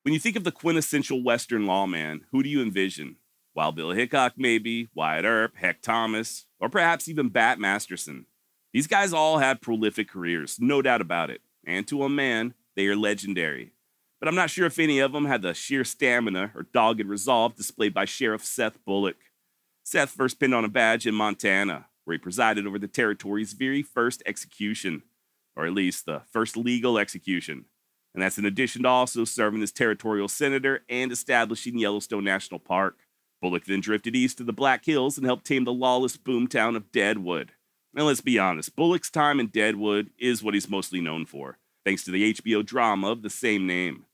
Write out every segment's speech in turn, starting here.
When you think of the quintessential Western lawman, who do you envision? Wild Bill Hickok, maybe, Wyatt Earp, Heck Thomas, or perhaps even Bat Masterson. These guys all had prolific careers, no doubt about it, and to a man, they are legendary. But I'm not sure if any of them had the sheer stamina or dogged resolve displayed by Sheriff Seth Bullock. Seth first pinned on a badge in Montana, where he presided over the territory's very first execution, or at least the first legal execution. And that's in addition to also serving as territorial senator and establishing Yellowstone National Park. Bullock then drifted east to the Black Hills and helped tame the lawless boomtown of Deadwood. And let's be honest, Bullock's time in Deadwood is what he's mostly known for, thanks to the HBO drama of the same name.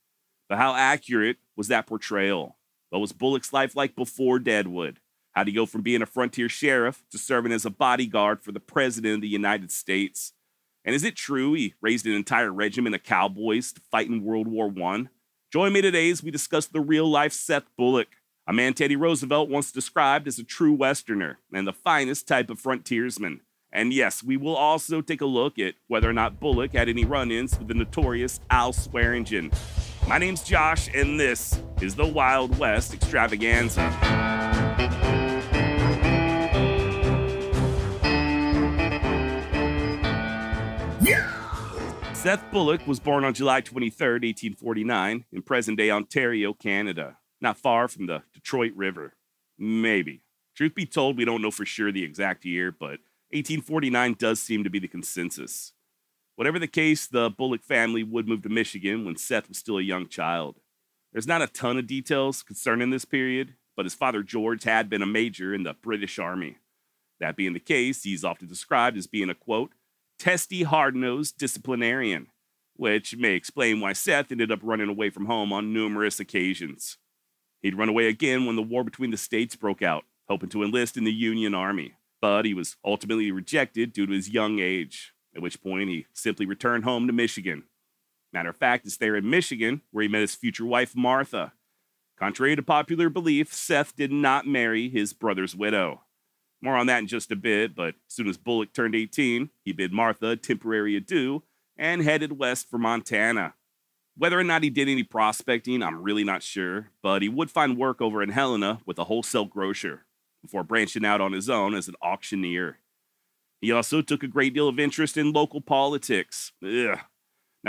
But how accurate was that portrayal? What was Bullock's life like before Deadwood? How did he go from being a frontier sheriff to serving as a bodyguard for the President of the United States? And is it true he raised an entire regiment of cowboys to fight in World War I? Join me today as we discuss the real-life Seth Bullock, a man Teddy Roosevelt once described as a true Westerner and the finest type of frontiersman. And yes, we will also take a look at whether or not Bullock had any run-ins with the notorious Swearengen. My name's Josh, and this is the Wild West Extravaganza. Seth Bullock was born on July 23, 1849, in present-day Ontario, Canada, not far from the Detroit River. Maybe. Truth be told, we don't know for sure the exact year, but 1849 does seem to be the consensus. Whatever the case, the Bullock family would move to Michigan when Seth was still a young child. There's not a ton of details concerning this period, but his father George had been a major in the British Army. That being the case, he's often described as being a, quote, testy, hard-nosed disciplinarian, which may explain why Seth ended up running away from home on numerous occasions. He'd run away again when the war between the states broke out, hoping to enlist in the Union Army, but he was ultimately rejected due to his young age, at which point he simply returned home to Michigan. Matter of fact, it's there in Michigan where he met his future wife, Martha. Contrary to popular belief, Seth did not marry his brother's widow. More on that in just a bit, but as soon as Bullock turned 18, he bid Martha a temporary adieu and headed west for Montana. Whether or not he did any prospecting, I'm really not sure, but he would find work over in Helena with a wholesale grocer before branching out on his own as an auctioneer. He also took a great deal of interest in local politics. Now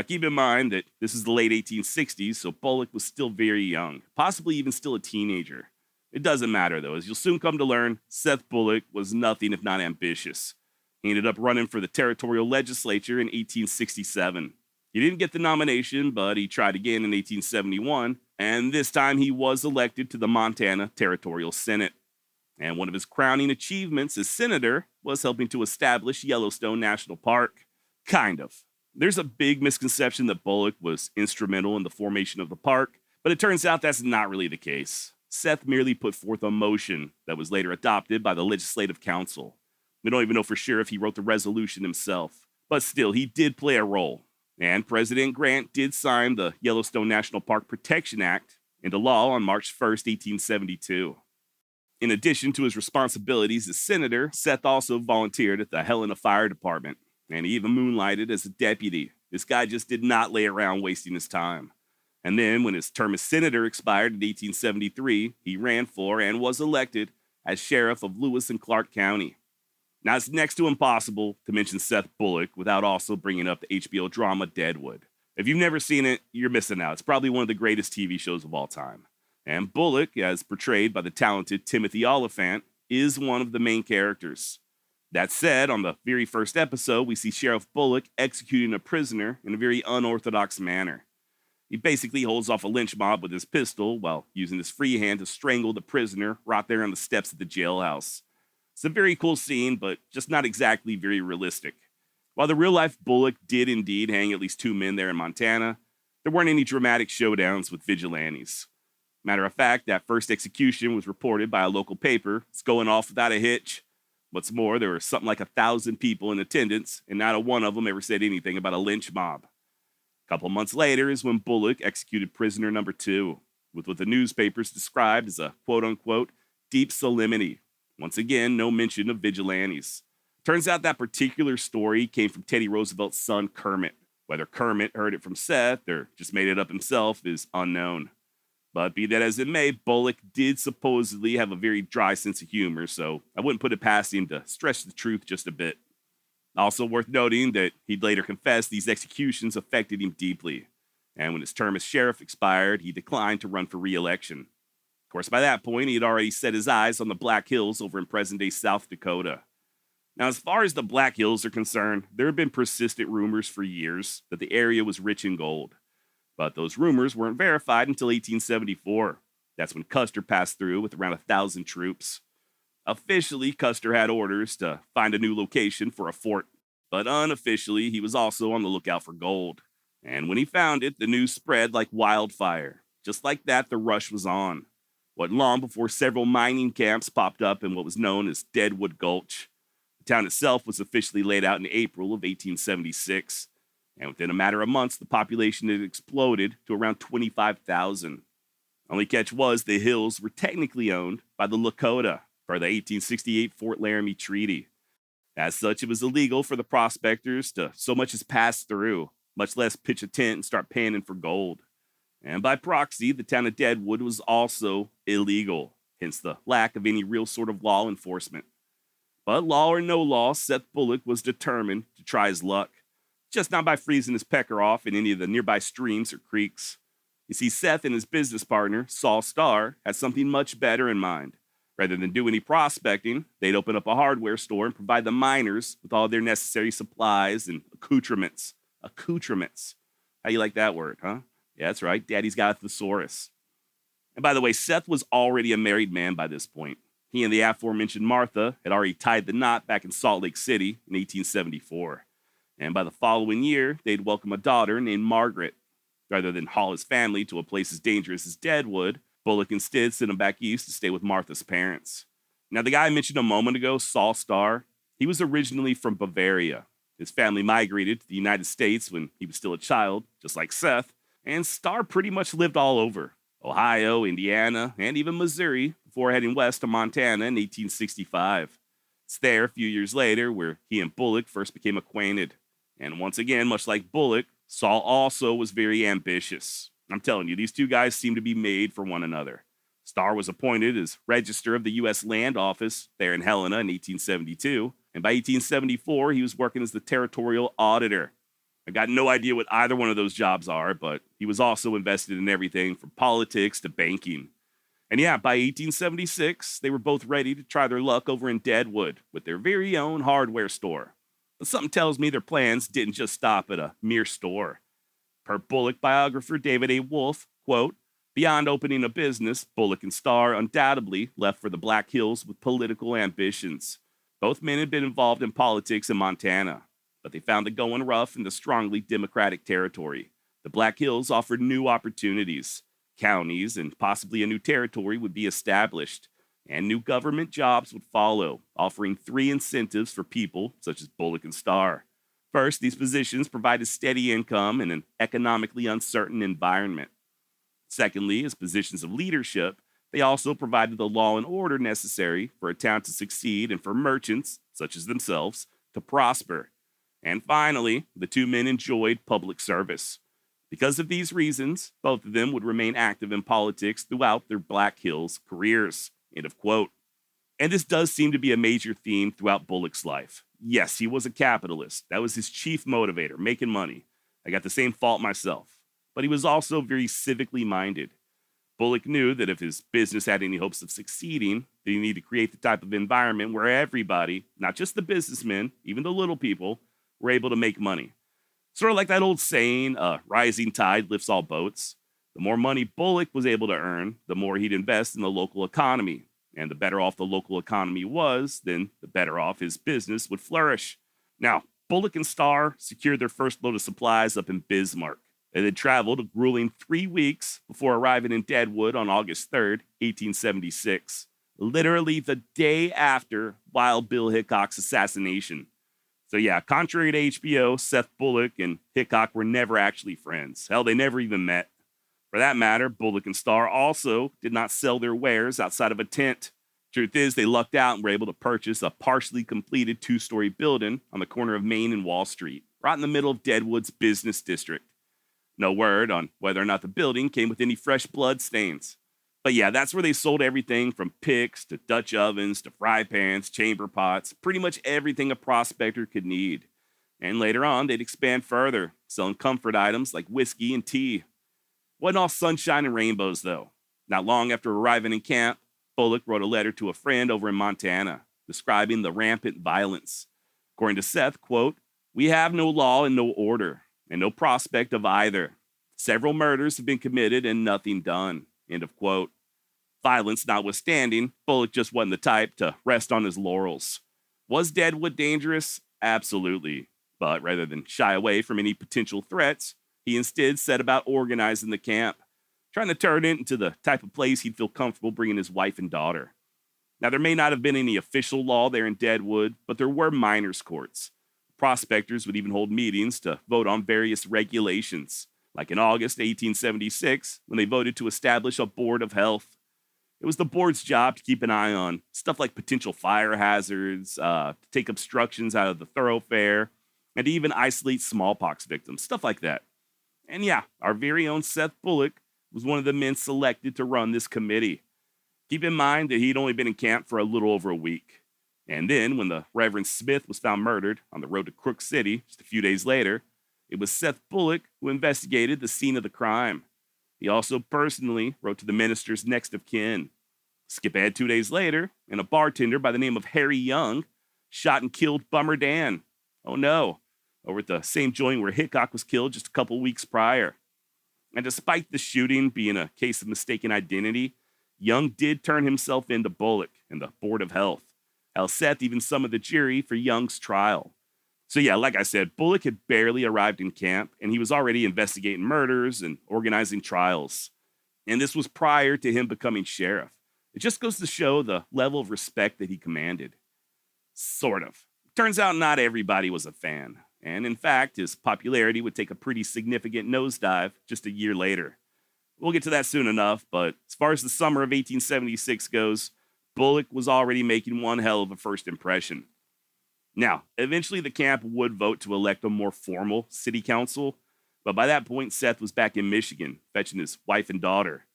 keep in mind that this is the late 1860s, so Bullock was still very young, possibly even still a teenager. It doesn't matter, though, as you'll soon come to learn, Seth Bullock was nothing if not ambitious. He ended up running for the territorial legislature in 1867. He didn't get the nomination, but he tried again in 1871, and this time he was elected to the Montana Territorial Senate. And one of his crowning achievements as senator was helping to establish Yellowstone National Park. Kind of. There's a big misconception that Bullock was instrumental in the formation of the park, but it turns out that's not really the case. Seth merely put forth a motion that was later adopted by the Legislative Council. We don't even know for sure if he wrote the resolution himself, but still, he did play a role. And President Grant did sign the Yellowstone National Park Protection Act into law on March 1, 1872. In addition to his responsibilities as senator, Seth also volunteered at the Helena Fire Department, and he even moonlighted as a deputy. This guy just did not lay around wasting his time. And then, when his term as senator expired in 1873, he ran for and was elected as sheriff of Lewis and Clark County. Now, it's next to impossible to mention Seth Bullock without also bringing up the HBO drama Deadwood. If you've never seen it, you're missing out. It's probably one of the greatest TV shows of all time. And Bullock, as portrayed by the talented Timothy Oliphant, is one of the main characters. That said, on the very first episode, we see Sheriff Bullock executing a prisoner in a very unorthodox manner. He basically holds off a lynch mob with his pistol while using his free hand to strangle the prisoner right there on the steps of the jailhouse. It's a very cool scene, but just not exactly very realistic. While the real-life Bullock did indeed hang at least 2 men there in Montana, there weren't any dramatic showdowns with vigilantes. Matter of fact, that first execution was reported by a local paper. It's going off without a hitch. What's more, there were something like 1,000 people in attendance, and not a one of them ever said anything about a lynch mob. A couple months later is when Bullock executed prisoner number 2, with what the newspapers described as a quote-unquote deep solemnity. Once again, no mention of vigilantes. Turns out that particular story came from Teddy Roosevelt's son, Kermit, Whether Kermit heard it from Seth or just made it up himself is unknown. But be that as it may, Bullock did supposedly have a very dry sense of humor, so I wouldn't put it past him to stretch the truth just a bit. Also worth noting that he'd later confessed these executions affected him deeply, and when his term as sheriff expired, he declined to run for re-election. Of course, by that point, he had already set his eyes on the Black Hills over in present-day South Dakota. Now, as far as the Black Hills are concerned, there have been persistent rumors for years that the area was rich in gold. But those rumors weren't verified until 1874. That's when Custer passed through with around 1,000 troops. Officially, Custer had orders to find a new location for a fort, but unofficially, he was also on the lookout for gold. And when he found it, the news spread like wildfire. Just like that, the rush was on. Wasn't long before several mining camps popped up in what was known as Deadwood Gulch. The town itself was officially laid out in April of 1876, and within a matter of months, the population had exploded to around 25,000. Only catch was the hills were technically owned by the Lakota per the 1868 Fort Laramie Treaty. As such, it was illegal for the prospectors to so much as pass through, much less pitch a tent and start panning for gold. And by proxy, the town of Deadwood was also illegal, hence the lack of any real sort of law enforcement. But law or no law, Seth Bullock was determined to try his luck, just not by freezing his pecker off in any of the nearby streams or creeks. You see, Seth and his business partner, Saul Starr, had something much better in mind. Rather than do any prospecting, they'd open up a hardware store and provide the miners with all their necessary supplies and accoutrements. Accoutrements. How you like that word, huh? Yeah, that's right. Daddy's got a thesaurus. And by the way, Seth was already a married man by this point. He and the aforementioned Martha had already tied the knot back in Salt Lake City in 1874. And by the following year, they'd welcome a daughter named Margaret. Rather than haul his family to a place as dangerous as Deadwood, Bullock instead sent him back east to stay with Martha's parents. Now, the guy I mentioned a moment ago, Saul Starr, he was originally from Bavaria. His family migrated to the United States when he was still a child, just like Seth, and Starr pretty much lived all over Ohio, Indiana, and even Missouri before heading west to Montana in 1865. It's there a few years later where he and Bullock first became acquainted. And once again, much like Bullock, Saul also was very ambitious. I'm telling you, these two guys seem to be made for one another. Starr was appointed as Register of the U.S. Land Office there in Helena in 1872, and by 1874, he was working as the territorial auditor. I got no idea what either one of those jobs are, but he was also invested in everything from politics to banking. And yeah, by 1876, they were both ready to try their luck over in Deadwood with their very own hardware store. But something tells me their plans didn't just stop at a mere store. Per Bullock biographer David A. Wolfe, quote, "Beyond opening a business, Bullock and Starr undoubtedly left for the Black Hills with political ambitions. Both men had been involved in politics in Montana, but they found it going rough in the strongly Democratic territory. The Black Hills offered new opportunities. Counties and possibly a new territory would be established, and new government jobs would follow, offering three incentives for people such as Bullock and Starr. First, these positions provided steady income in an economically uncertain environment. Secondly, as positions of leadership, they also provided the law and order necessary for a town to succeed and for merchants, such as themselves, to prosper. And finally, the two men enjoyed public service. Because of these reasons, both of them would remain active in politics throughout their Black Hills careers." End of quote. And this does seem to be a major theme throughout Bullock's life. Yes, he was a capitalist. That was his chief motivator, making money. I got the same fault myself. But he was also very civically minded. Bullock knew that if his business had any hopes of succeeding, that he needed to create the type of environment where everybody, not just the businessmen, even the little people, were able to make money. Sort of like that old saying, a rising tide lifts all boats. The more money Bullock was able to earn, the more he'd invest in the local economy. And the better off the local economy was, then the better off his business would flourish. Now, Bullock and Starr secured their first load of supplies up in Bismarck. They had traveled a grueling 3 weeks before arriving in Deadwood on August 3rd, 1876, literally the day after Wild Bill Hickok's assassination. So yeah, contrary to HBO, Seth Bullock and Hickok were never actually friends. Hell, they never even met. For that matter, Bullock and Starr also did not sell their wares outside of a tent. Truth is, they lucked out and were able to purchase a partially completed 2-story building on the corner of Main and Wall Street. right in the middle of Deadwood's business district. No word on whether or not the building came with any fresh blood stains. But yeah, that's where they sold everything from picks to Dutch ovens to fry pans, chamber pots, pretty much everything a prospector could need. And later on, they'd expand further, selling comfort items like whiskey and tea. Wasn't all sunshine and rainbows, though. Not long after arriving in camp, Bullock wrote a letter to a friend over in Montana, describing the rampant violence. According to Seth, quote, "We have no law and no order, and no prospect of either. Several murders have been committed and nothing done," end of quote. Violence notwithstanding, Bullock just wasn't the type to rest on his laurels. Was Deadwood dangerous? Absolutely. But rather than shy away from any potential threats, he instead set about organizing the camp, trying to turn it into the type of place he'd feel comfortable bringing his wife and daughter. Now, there may not have been any official law there in Deadwood, but there were miners' courts. Prospectors would even hold meetings to vote on various regulations, like in August 1876, when they voted to establish a board of health. It was the board's job to keep an eye on stuff like potential fire hazards, to take obstructions out of the thoroughfare, and to even isolate smallpox victims, stuff like that. And yeah, our very own Seth Bullock was one of the men selected to run this committee. Keep in mind that he'd only been in camp for a little over a week. And then, when the Reverend Smith was found murdered on the road to Crook City just a few days later, it was Seth Bullock who investigated the scene of the crime. He also personally wrote to the minister's next of kin. Skip ahead 2 days later, and a bartender by the name of Harry Young shot and killed Bummer Dan. Oh no, over at the same joint where Hickok was killed just a couple weeks prior. And despite the shooting being a case of mistaken identity, Young did turn himself into Bullock and the Board of Health. Hell, Seth even summoned the jury for Young's trial. So yeah, like I said, Bullock had barely arrived in camp, and he was already investigating murders and organizing trials. And this was prior to him becoming sheriff. It just goes to show the level of respect that he commanded. Sort of. Turns out not everybody was a fan, and in fact, his popularity would take a pretty significant nosedive just a year later. We'll get to that soon enough, but as far as the summer of 1876 goes, Bullock was already making one hell of a first impression. Now, eventually the camp would vote to elect a more formal city council, but by that point, Seth was back in Michigan, fetching his wife and daughter.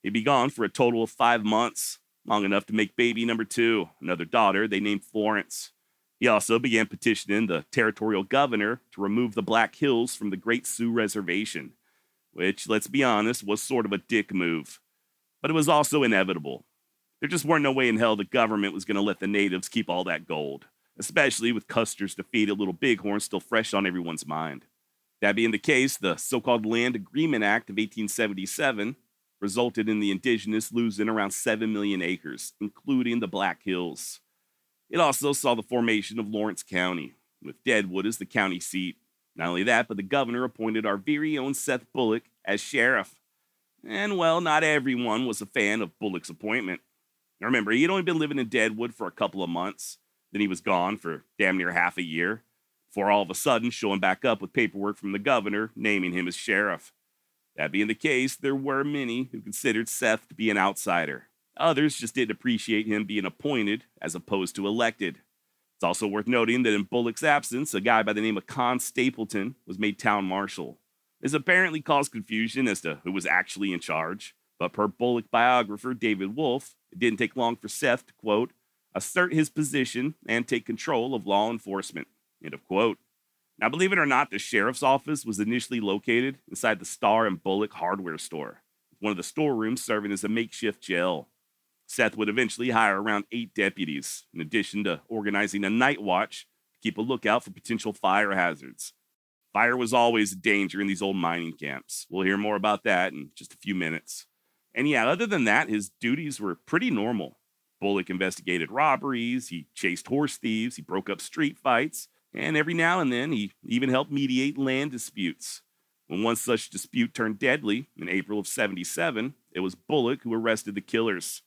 He'd be gone for a total of 5 months, long enough to make baby number 2, another daughter they named Florence. He also began petitioning the territorial governor to remove the Black Hills from the Great Sioux Reservation, which, let's be honest, was sort of a dick move. But it was also inevitable. There just weren't no way in hell the government was going to let the natives keep all that gold, especially with Custer's defeated Little Bighorn still fresh on everyone's mind. That being the case, the so-called Land Agreement Act of 1877 resulted in the indigenous losing around 7 million acres, including the Black Hills. It also saw the formation of Lawrence County, with Deadwood as the county seat. Not only that, but the governor appointed our very own Seth Bullock as sheriff. And well, not everyone was a fan of Bullock's appointment. Now remember, he had only been living in Deadwood for a couple of months. Then he was gone for damn near half a year, before all of a sudden showing back up with paperwork from the governor naming him as sheriff. That being the case, there were many who considered Seth to be an outsider. Others just didn't appreciate him being appointed as opposed to elected. It's also worth noting that in Bullock's absence, a guy by the name of Con Stapleton was made town marshal. This apparently caused confusion as to who was actually in charge, but per Bullock biographer David Wolfe, it didn't take long for Seth to, quote, assert his position and take control of law enforcement, end of quote. Now, believe it or not, the sheriff's office was initially located inside the Star and Bullock hardware store, with one of the storerooms serving as a makeshift jail. Seth would eventually hire around 8 deputies, in addition to organizing a night watch to keep a lookout for potential fire hazards. Fire was always a danger in these old mining camps. We'll hear more about that in just a few minutes. And yeah, other than that, his duties were pretty normal. Bullock investigated robberies, he chased horse thieves, he broke up street fights, and every now and then he even helped mediate land disputes. When one such dispute turned deadly in April of '77, it was Bullock who arrested the killers.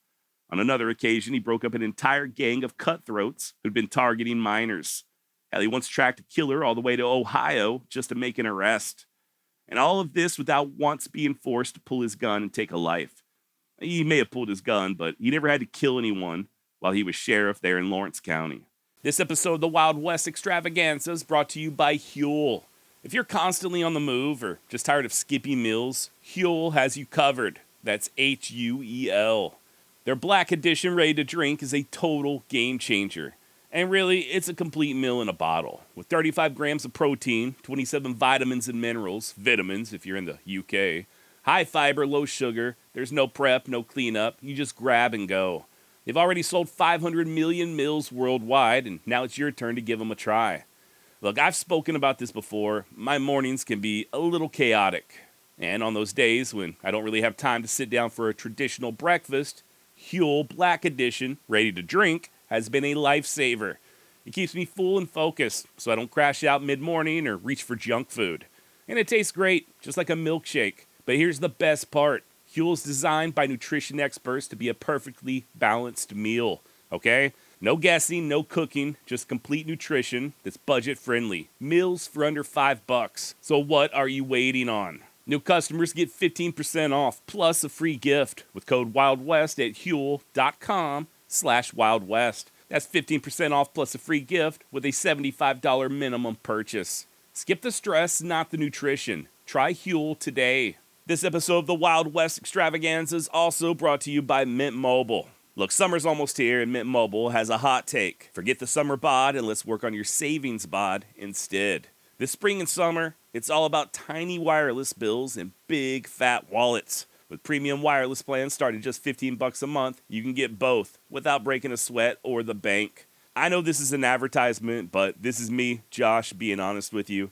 On another occasion, he broke up an entire gang of cutthroats who'd been targeting miners. Hell, he once tracked a killer all the way to Ohio just to make an arrest. And all of this without once being forced to pull his gun and take a life. He may have pulled his gun, but he never had to kill anyone while he was sheriff there in Lawrence County. This episode of the Wild West Extravaganza is brought to you by Huel. If you're constantly on the move or just tired of skipping meals, Huel has you covered. That's Huel. Their Black Edition ready to drink is a total game changer. And really, it's a complete meal in a bottle. With 35 grams of protein, 27 vitamins and minerals, vitamins if you're in the UK, high fiber, low sugar, there's no prep, no cleanup, you just grab and go. They've already sold 500 million meals worldwide, and now it's your turn to give them a try. Look, I've spoken about this before. My mornings can be a little chaotic. And on those days when I don't really have time to sit down for a traditional breakfast, Huel Black Edition, ready to drink, has been a lifesaver. It keeps me full and focused, so I don't crash out mid-morning or reach for junk food. And it tastes great, just like a milkshake. But here's the best part. Huel is designed by nutrition experts to be a perfectly balanced meal, okay? No guessing, no cooking, just complete nutrition that's budget-friendly. Meals for under $5. So what are you waiting on? New customers get 15% off plus a free gift with code WILDWEST at Huel.com/WildWest. That's 15% off plus a free gift with a $75 minimum purchase. Skip the stress, not the nutrition. Try Huel today. This episode of the Wild West Extravaganza is also brought to you by Mint Mobile. Look, summer's almost here and Mint Mobile has a hot take. Forget the summer bod and let's work on your savings bod instead. This spring and summer, it's all about tiny wireless bills and big fat wallets. With premium wireless plans starting just $15 a month, you can get both without breaking a sweat or the bank. I know this is an advertisement, but this is me, Josh, being honest with you.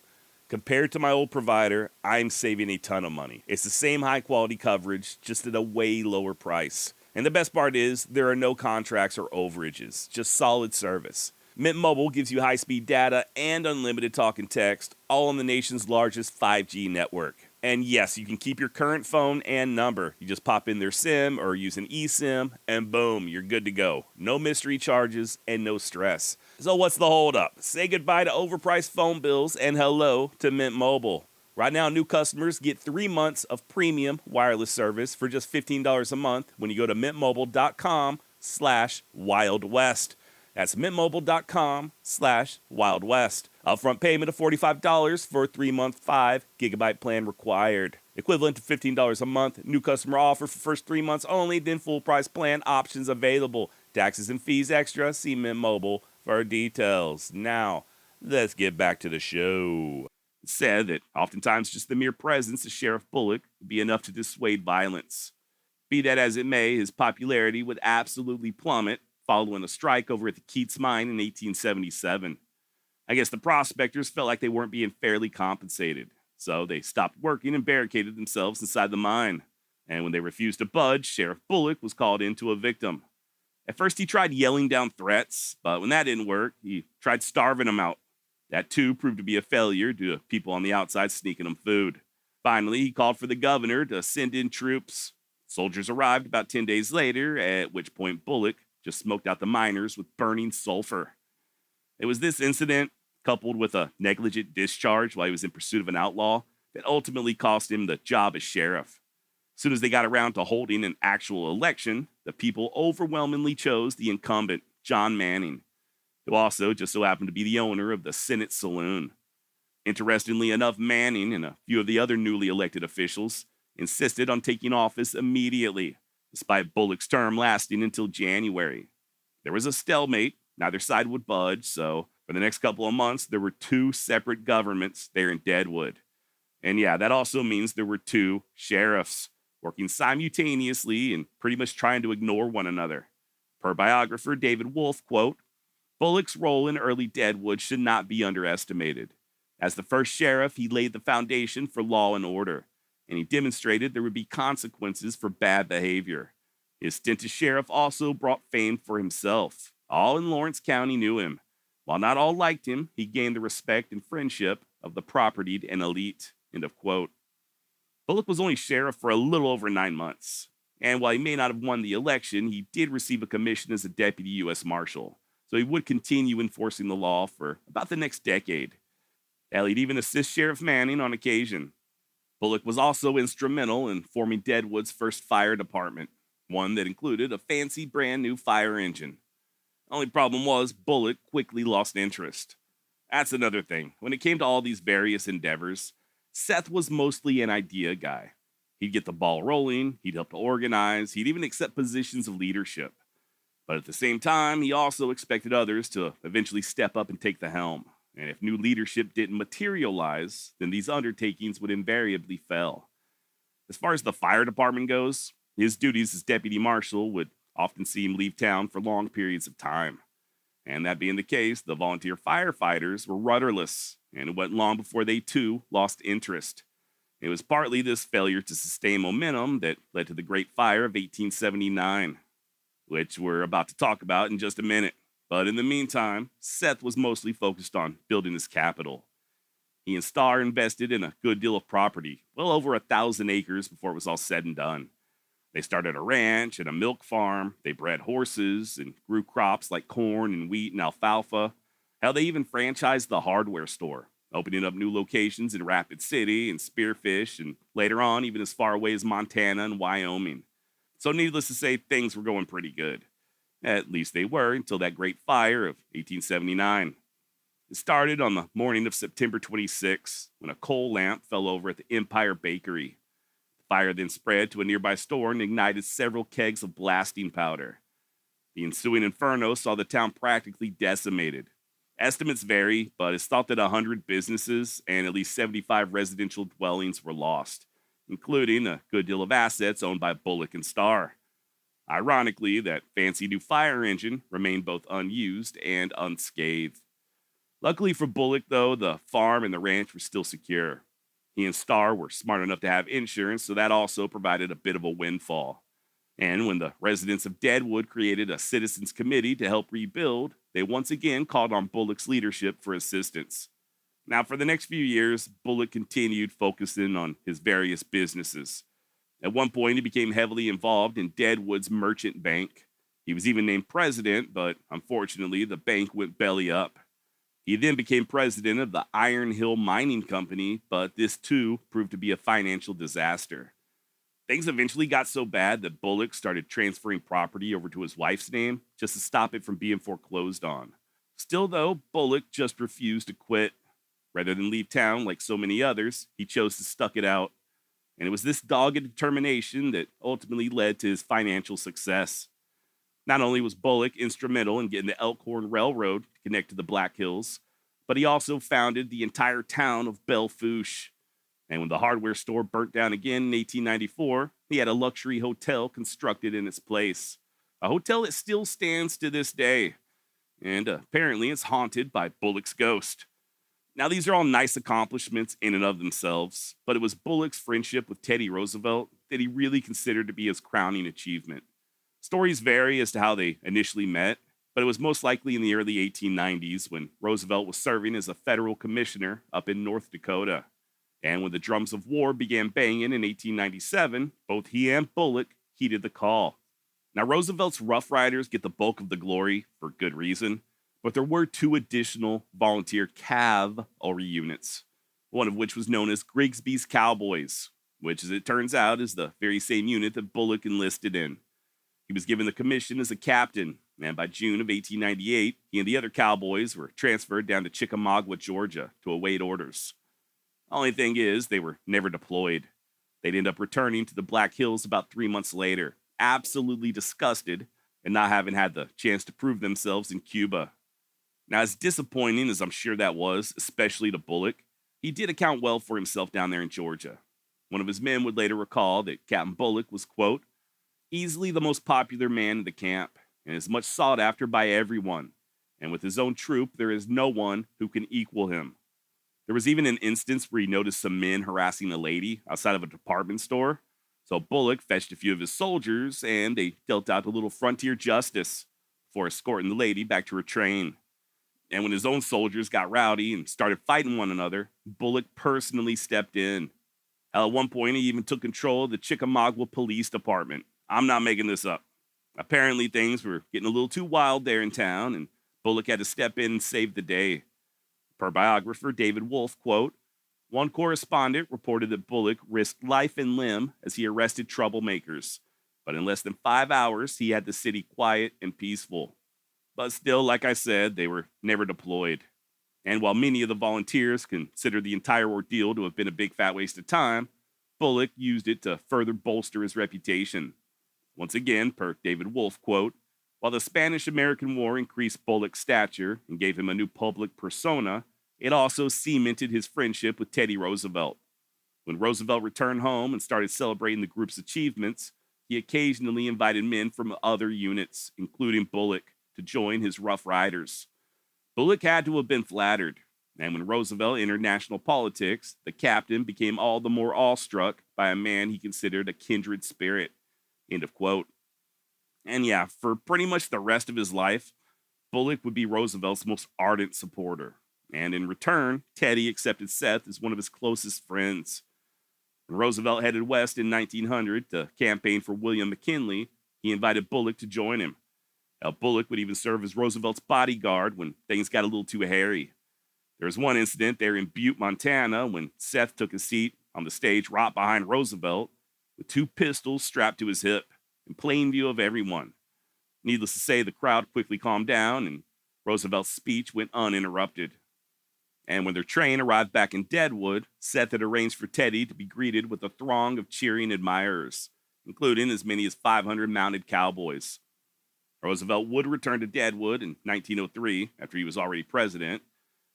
Compared to my old provider, I'm saving a ton of money. It's the same high quality coverage, just at a way lower price. And the best part is, there are no contracts or overages, just solid service. Mint Mobile gives you high-speed data and unlimited talk and text, all on the nation's largest 5G network. And yes, you can keep your current phone and number. You just pop in their SIM or use an eSIM, and boom, you're good to go. No mystery charges and no stress. So what's the holdup? Say goodbye to overpriced phone bills and hello to Mint Mobile. Right now, new customers get 3 months of premium wireless service for just $15 a month when you go to mintmobile.com/wildwest. That's mintmobile.com/wildwest. Upfront payment of $45 for a 3-month 5-gigabyte plan required. Equivalent to $15 a month. New customer offer for first 3 months only, then full price plan options available. Taxes and fees extra. See Mint Mobile for details. Now, let's get back to the show. It's said that oftentimes just the mere presence of Sheriff Bullock would be enough to dissuade violence. Be that as it may, his popularity would absolutely plummet following a strike over at the Keats Mine in 1877. I guess the prospectors felt like they weren't being fairly compensated, so they stopped working and barricaded themselves inside the mine. And when they refused to budge, Sheriff Bullock was called in to evict them. At first, he tried yelling down threats, but when that didn't work, he tried starving them out. That, too, proved to be a failure due to people on the outside sneaking them food. Finally, he called for the governor to send in troops. Soldiers arrived about 10 days later, at which point Bullock just smoked out the miners with burning sulfur. It was this incident, coupled with a negligent discharge while he was in pursuit of an outlaw, that ultimately cost him the job as sheriff. As soon as they got around to holding an actual election, the people overwhelmingly chose the incumbent, John Manning, who also just so happened to be the owner of the Senate Saloon. Interestingly enough, Manning and a few of the other newly elected officials insisted on taking office immediately, despite Bullock's term lasting until January. There was a stalemate, neither side would budge, so for the next couple of months, there were 2 separate governments there in Deadwood. And yeah, that also means there were 2 sheriffs working simultaneously and pretty much trying to ignore one another. Per biographer David Wolf, quote, "Bullock's role in early Deadwood should not be underestimated. As the first sheriff, he laid the foundation for law and order, and he demonstrated there would be consequences for bad behavior. His stint as sheriff also brought fame for himself. All in Lawrence County knew him. While not all liked him, he gained the respect and friendship of the propertied and elite." End of quote. Bullock was only sheriff for a little over 9 months, and while he may not have won the election, he did receive a commission as a deputy U.S. Marshal, so he would continue enforcing the law for about the next decade. Hell, he'd even assist Sheriff Manning on occasion. Bullock was also instrumental in forming Deadwood's first fire department, one that included a fancy brand new fire engine. Only problem was, Bullock quickly lost interest. That's another thing. When it came to all these various endeavors, Seth was mostly an idea guy. He'd get the ball rolling, he'd help to organize, he'd even accept positions of leadership. But at the same time, he also expected others to eventually step up and take the helm. And if new leadership didn't materialize, then these undertakings would invariably fail. As far as the fire department goes, his duties as deputy marshal would often see him leave town for long periods of time. And that being the case, the volunteer firefighters were rudderless, and it wasn't long before they too lost interest. It was partly this failure to sustain momentum that led to the Great Fire of 1879, which we're about to talk about in just a minute. But in the meantime, Seth was mostly focused on building his capital. He and Starr invested in a good deal of property, well over 1,000 acres before it was all said and done. They started a ranch and a milk farm, they bred horses and grew crops like corn and wheat and alfalfa. Hell, they even franchised the hardware store, opening up new locations in Rapid City and Spearfish, and later on, even as far away as Montana and Wyoming. So, needless to say, things were going pretty good. At least they were until that Great Fire of 1879. It started on the morning of September 26, when a coal lamp fell over at the Empire Bakery. The fire then spread to a nearby store and ignited several kegs of blasting powder. The ensuing inferno saw the town practically decimated. Estimates vary, but it's thought that 100 businesses and at least 75 residential dwellings were lost, including a good deal of assets owned by Bullock and Starr. Ironically, that fancy new fire engine remained both unused and unscathed. Luckily for Bullock, though, the farm and the ranch were still secure. He and Starr were smart enough to have insurance, so that also provided a bit of a windfall. And when the residents of Deadwood created a citizens committee to help rebuild, they once again called on Bullock's leadership for assistance. Now, for the next few years, Bullock continued focusing on his various businesses. At one point, he became heavily involved in Deadwood's merchant bank. He was even named president, but unfortunately, the bank went belly up. He then became president of the Iron Hill Mining Company, but this too proved to be a financial disaster. Things eventually got so bad that Bullock started transferring property over to his wife's name just to stop it from being foreclosed on. Still, though, Bullock just refused to quit. Rather than leave town like so many others, he chose to stuck it out. And it was this dogged determination that ultimately led to his financial success. Not only was Bullock instrumental in getting the Elkhorn Railroad to connect to the Black Hills, but he also founded the entire town of Belle Fourche. And when the hardware store burnt down again in 1894, he had a luxury hotel constructed in its place. A hotel that still stands to this day. And apparently it's haunted by Bullock's ghost. Now, these are all nice accomplishments in and of themselves, but it was Bullock's friendship with Teddy Roosevelt that he really considered to be his crowning achievement. Stories vary as to how they initially met, but it was most likely in the early 1890s when Roosevelt was serving as a federal commissioner up in North Dakota. And when the drums of war began banging in 1897, both he and Bullock heeded the call. Now, Roosevelt's Rough Riders get the bulk of the glory for good reason, but there were two additional volunteer cavalry units, one of which was known as Grigsby's Cowboys, which, as it turns out, is the very same unit that Bullock enlisted in. He was given the commission as a captain, and by June of 1898, he and the other cowboys were transferred down to Chickamauga, Georgia, to await orders. Only thing is, they were never deployed. They'd end up returning to the Black Hills about 3 months later, absolutely disgusted and not having had the chance to prove themselves in Cuba. Now, as disappointing as I'm sure that was, especially to Bullock, he did account well for himself down there in Georgia. One of his men would later recall that Captain Bullock was, quote, easily the most popular man in the camp, and is much sought after by everyone, and with his own troop there is no one who can equal him. There was even an instance where he noticed some men harassing a lady outside of a department store, so Bullock fetched a few of his soldiers, and they dealt out a little frontier justice before escorting the lady back to her train. And when his own soldiers got rowdy and started fighting one another, Bullock personally stepped in. Hell, at one point, he even took control of the Chickamauga Police Department. I'm not making this up. Apparently, things were getting a little too wild there in town, and Bullock had to step in and save the day. Per biographer David Wolfe, quote, one correspondent reported that Bullock risked life and limb as he arrested troublemakers, but in less than 5 hours, he had the city quiet and peaceful. But still, like I said, they were never deployed. And while many of the volunteers consider the entire ordeal to have been a big fat waste of time, Bullock used it to further bolster his reputation. Once again, per David Wolf, quote, while the Spanish-American War increased Bullock's stature and gave him a new public persona, it also cemented his friendship with Teddy Roosevelt. When Roosevelt returned home and started celebrating the group's achievements, he occasionally invited men from other units, including Bullock, to join his Rough Riders. Bullock had to have been flattered, and when Roosevelt entered national politics, the captain became all the more awestruck by a man he considered a kindred spirit. End of quote. And yeah, for pretty much the rest of his life, Bullock would be Roosevelt's most ardent supporter. And in return, Teddy accepted Seth as one of his closest friends. When Roosevelt headed west in 1900 to campaign for William McKinley, he invited Bullock to join him. Now, Bullock would even serve as Roosevelt's bodyguard when things got a little too hairy. There was one incident there in Butte, Montana, when Seth took a seat on the stage right behind Roosevelt with 2 pistols strapped to his hip in plain view of everyone. Needless to say, the crowd quickly calmed down and Roosevelt's speech went uninterrupted. And when their train arrived back in Deadwood, Seth had arranged for Teddy to be greeted with a throng of cheering admirers, including as many as 500 mounted cowboys. Roosevelt would return to Deadwood in 1903 after he was already president,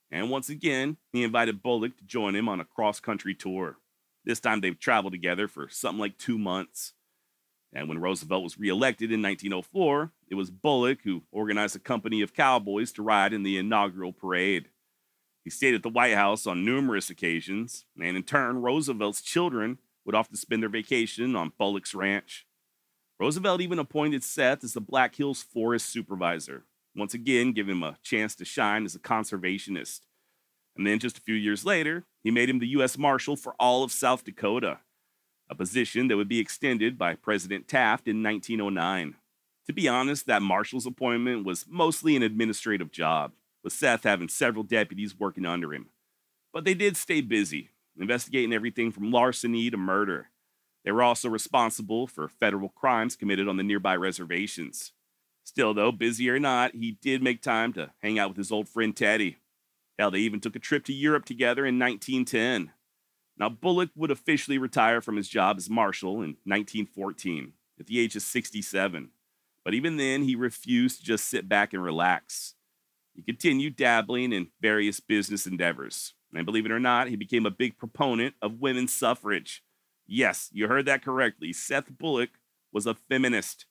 and once again, he invited Bullock to join him on a cross-country tour. This time they've traveled together for something like 2 months. And when Roosevelt was reelected in 1904, it was Bullock who organized a company of cowboys to ride in the inaugural parade. He stayed at the White House on numerous occasions, and in turn, Roosevelt's children would often spend their vacation on Bullock's ranch. Roosevelt even appointed Seth as the Black Hills Forest Supervisor, once again giving him a chance to shine as a conservationist. And then just a few years later, he made him the U.S. Marshal for all of South Dakota, a position that would be extended by President Taft in 1909. To be honest, that marshal's appointment was mostly an administrative job, with Seth having several deputies working under him. But they did stay busy, investigating everything from larceny to murder. They were also responsible for federal crimes committed on the nearby reservations. Still, though, busy or not, he did make time to hang out with his old friend Teddy. Hell, they even took a trip to Europe together in 1910. Now, Bullock would officially retire from his job as marshal in 1914 at the age of 67. But even then, he refused to just sit back and relax. He continued dabbling in various business endeavors. And believe it or not, he became a big proponent of women's suffrage. Yes, you heard that correctly. Seth Bullock was a feminist.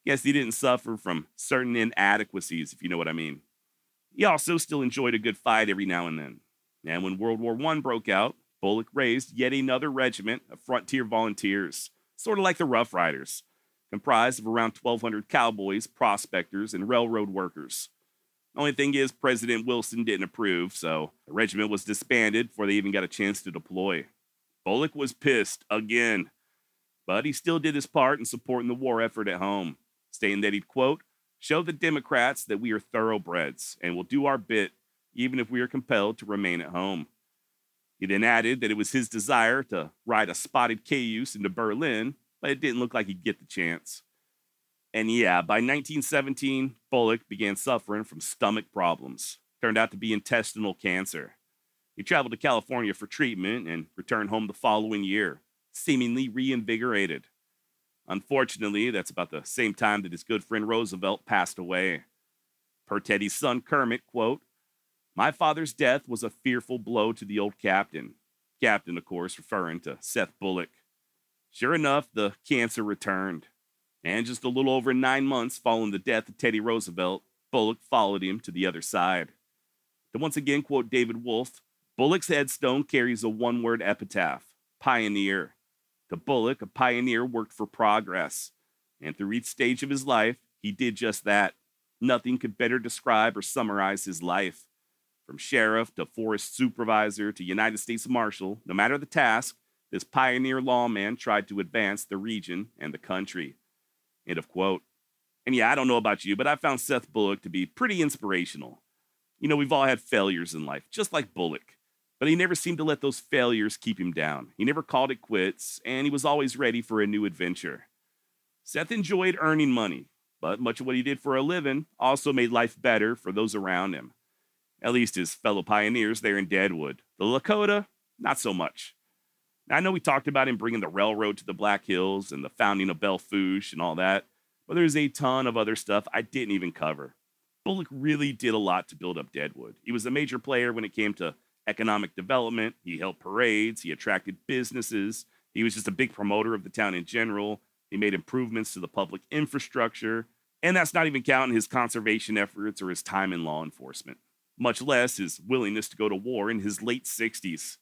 Yes, he didn't suffer from certain inadequacies, if you know what I mean. He also still enjoyed a good fight every now and then. And when World War I broke out, Bullock raised yet another regiment of frontier volunteers, sort of like the Rough Riders, comprised of around 1,200 cowboys, prospectors, and railroad workers. The only thing is, President Wilson didn't approve, so the regiment was disbanded before they even got a chance to deploy. Bullock was pissed again, but he still did his part in supporting the war effort at home, stating that he'd, quote, show the Democrats that we are thoroughbreds and will do our bit, even if we are compelled to remain at home. He then added that it was his desire to ride a spotted cayuse into Berlin, but it didn't look like he'd get the chance. And yeah, by 1917, Bullock began suffering from stomach problems. Turned out to be intestinal cancer. He traveled to California for treatment and returned home the following year, seemingly reinvigorated. Unfortunately, that's about the same time that his good friend Roosevelt passed away. Per Teddy's son Kermit, quote, my father's death was a fearful blow to the old captain. Captain, of course, referring to Seth Bullock. Sure enough, the cancer returned. And just a little over 9 months following the death of Teddy Roosevelt, Bullock followed him to the other side. To once again quote David Wolf, Bullock's headstone carries a one-word epitaph, pioneer. To Bullock, a pioneer worked for progress. And through each stage of his life, he did just that. Nothing could better describe or summarize his life. From sheriff to forest supervisor to United States Marshal, no matter the task, this pioneer lawman tried to advance the region and the country. End of quote. And yeah, I don't know about you, but I found Seth Bullock to be pretty inspirational. You know, we've all had failures in life, just like Bullock. But he never seemed to let those failures keep him down. He never called it quits, and he was always ready for a new adventure. Seth enjoyed earning money, but much of what he did for a living also made life better for those around him. At least his fellow pioneers there in Deadwood. The Lakota, not so much. Now, I know we talked about him bringing the railroad to the Black Hills and the founding of Belle Fourche and all that, but there's a ton of other stuff I didn't even cover. Bullock really did a lot to build up Deadwood. He was a major player when it came to economic development. He held parades, he attracted businesses, he was just a big promoter of the town in general. He made improvements to the public infrastructure, and that's not even counting his conservation efforts or his time in law enforcement, much less his willingness to go to war in his late 60s.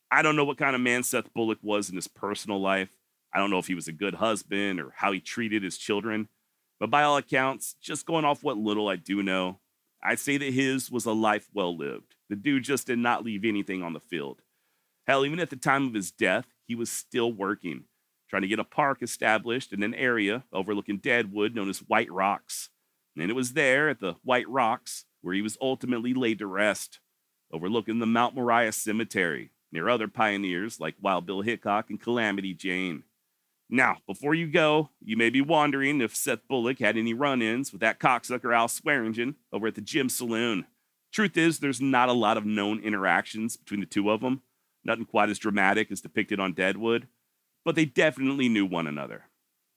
I don't know what kind of man Seth Bullock was in his personal life. I don't know if he was a good husband or how he treated his children. But by all accounts, just going off what little I do know, I'd say that his was a life well lived. The dude just did not leave anything on the field. Hell, even at the time of his death, he was still working, trying to get a park established in an area overlooking Deadwood known as White Rocks. And it was there at the White Rocks where he was ultimately laid to rest, overlooking the Mount Moriah Cemetery, near other pioneers like Wild Bill Hickok and Calamity Jane. Now, before you go, you may be wondering if Seth Bullock had any run-ins with that cocksucker Al Swearengen over at the Gym Saloon. Truth is, there's not a lot of known interactions between the two of them, nothing quite as dramatic as depicted on Deadwood, but they definitely knew one another.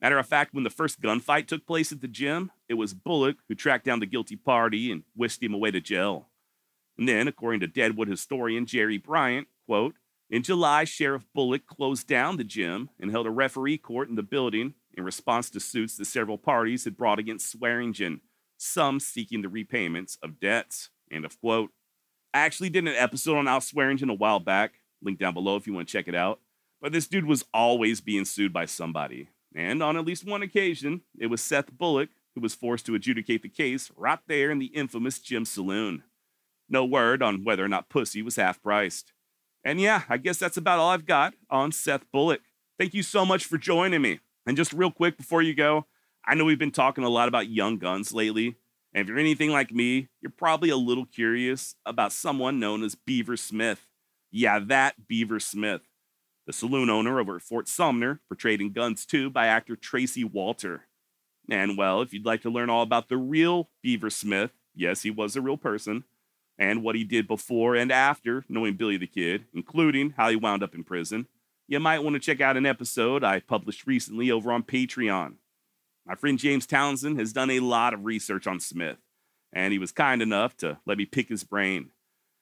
Matter of fact, when the first gunfight took place at the gym, it was Bullock who tracked down the guilty party and whisked him away to jail. And then, according to Deadwood historian Jerry Bryant, quote, in July, Sheriff Bullock closed down the gym and held a referee court in the building in response to suits that several parties had brought against Swearengen, some seeking the repayments of debts, end of quote. I actually did an episode on Al Swearengen a while back, link down below if you want to check it out, but this dude was always being sued by somebody, and on at least one occasion, it was Seth Bullock who was forced to adjudicate the case right there in the infamous Gym Saloon. No word on whether or not pussy was half-priced. And yeah, I guess that's about all I've got on Seth Bullock. Thank you so much for joining me. And just real quick before you go, I know we've been talking a lot about young guns lately. And if you're anything like me, you're probably a little curious about someone known as Beaver Smith. Yeah, that Beaver Smith. The saloon owner over at Fort Sumner, portrayed in Guns 2 by actor Tracy Walter. And well, if you'd like to learn all about the real Beaver Smith, yes, he was a real person, and what he did before and after knowing Billy the Kid, including how he wound up in prison, you might want to check out an episode I published recently over on Patreon. My friend James Townsend has done a lot of research on Smith, and he was kind enough to let me pick his brain.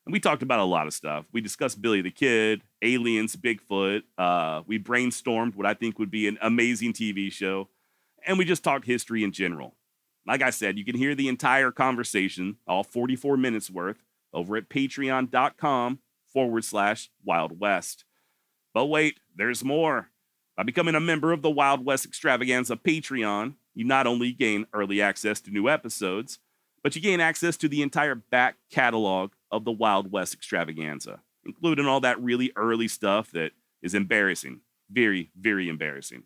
And we talked about a lot of stuff. We discussed Billy the Kid, aliens, Bigfoot. We brainstormed what I think would be an amazing TV show, and we just talked history in general. Like I said, you can hear the entire conversation, all 44 minutes worth, over at patreon.com/Wild West. But wait, there's more. By becoming a member of the Wild West Extravaganza Patreon, you not only gain early access to new episodes, but you gain access to the entire back catalog of the Wild West Extravaganza, including all that really early stuff that is embarrassing. Very, very embarrassing.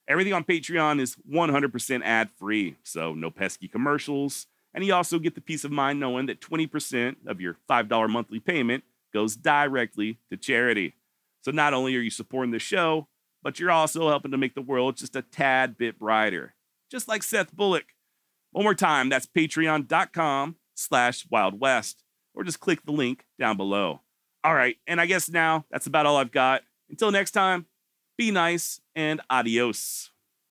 Everything on Patreon is 100% ad-free, so no pesky commercials, and you also get the peace of mind knowing that 20% of your $5 monthly payment goes directly to charity. So not only are you supporting the show, but you're also helping to make the world just a tad bit brighter, just like Seth Bullock. One more time, that's patreon.com/Wild West, or just click the link down below. All right, and I guess now that's about all I've got. Until next time, be nice and adios.